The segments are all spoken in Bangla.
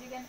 দিবেন।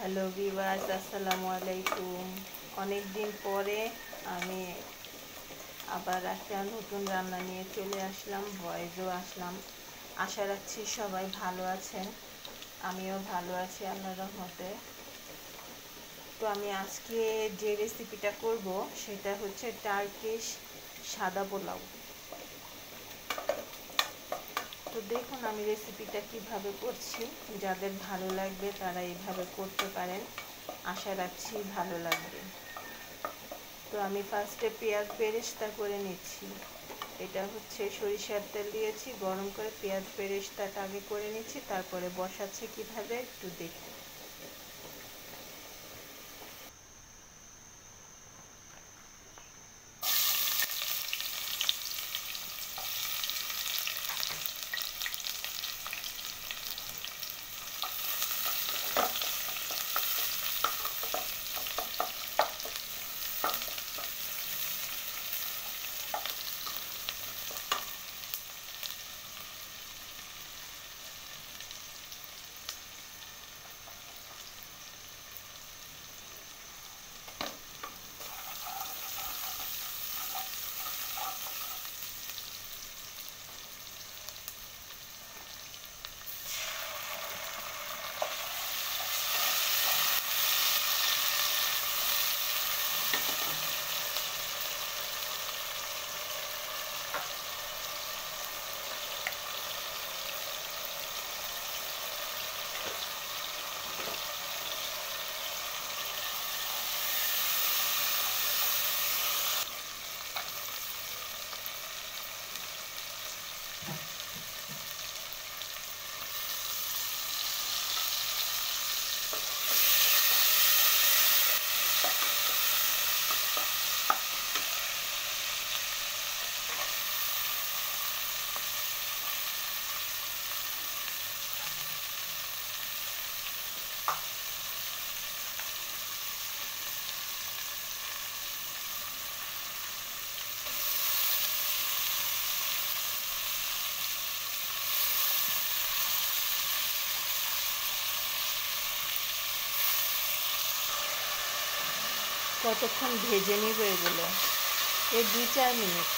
হ্যালো ভিউয়ার্স, আসসালামু আলাইকুম। অনেক দিন পরে আমি আবার একটা নতুন রান্না নিয়ে চলে আসলাম, ভয়েসও আসলাম। আশা রাখছি সবাই ভালো আছেন, আমিও ভালো আছি আল্লাহর রহমতে। তো আমি আজকে যে রেসিপিটা করব সেটা হচ্ছে টার্কিশ সাদা পোলাও। তো দেখুন আমি রেসিপিটা কিভাবে করছি, যাদের ভালো লাগবে তারা এইভাবে করতে পারেন, আশা রাখছি ভালো লাগবে। তো আমি ফার্স্টে পেঁয়াজ বেরেস্তা করে নিচ্ছি। এটা হচ্ছে সরিষার তেল দিয়েছি, গরম করে পেঁয়াজ বেরেস্তাটা আগে করে নিচ্ছি, তারপরে বসাচ্ছি কিভাবে একটু দেখি। কতক্ষণ ভেজে নিব এগুলো? এই 2-4 মিনিট।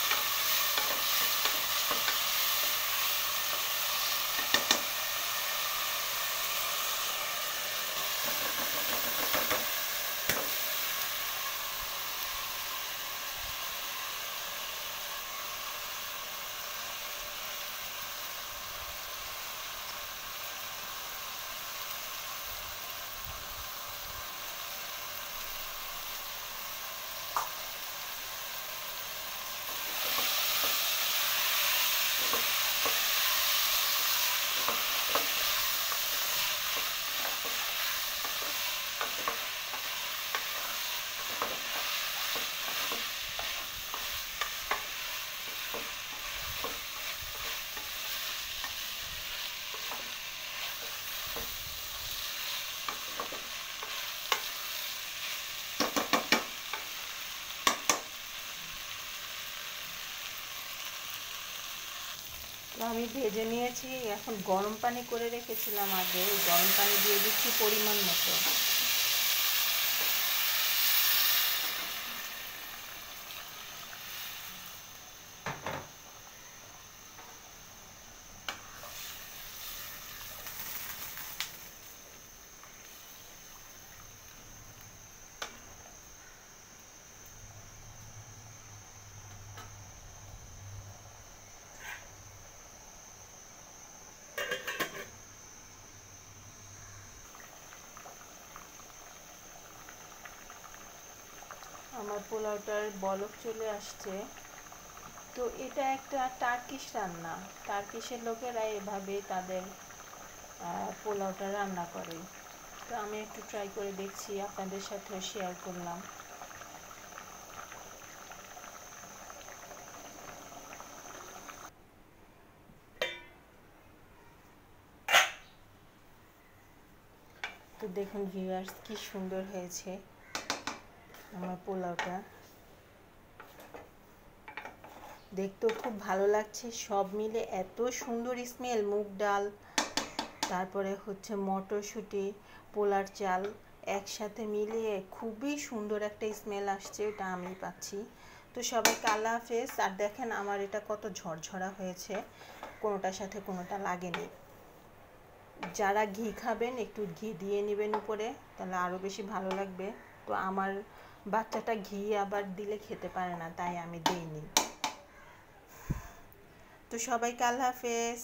তো আমি ভেজে নিয়েছি, এখন গরম পানি করে রেখেছিলাম আগে, ওই গরম পানি দিয়ে দিচ্ছি পরিমাণ মতো। আমার পোলাওটার বলক চলে আসছে। তো এটা একটা টার্কিশ রান্না, টার্কিশের লোকেরা এভাবে তাদের পোলাওটা রান্না করে। তো আমি একটু ট্রাই করে দেখছি, আপনাদের সাথেও শেয়ার করলাম। তো দেখুন ভিউয়ার্স, কি সুন্দর হয়েছে আমার পোলাওটা, দেখতেও খুব ভালো লাগছে। সব মিলে এত সুন্দর স্মেল, মুগ ডাল, তারপরে হচ্ছে মটরশুঁটি, পোলার চাল একসাথে মিলিয়ে খুবই সুন্দর একটা স্মেল আসছে, এটা আমি পাচ্ছি। তো সবাইকে আল্লাহ হাফেজ। আর দেখেন আমার এটা কত ঝরঝরা হয়েছে, কোনোটার সাথে কোনোটা লাগেনি। যারা ঘি খাবেন একটু ঘি দিয়ে নেবেন উপরে, তাহলে আরও বেশি ভালো লাগবে। তো আমার বাচ্চাটা ঘি আবার দিলে খেতে পারে না, তাই আমি দিইনি। তো সবাইকে আল্লাহ হাফেজ।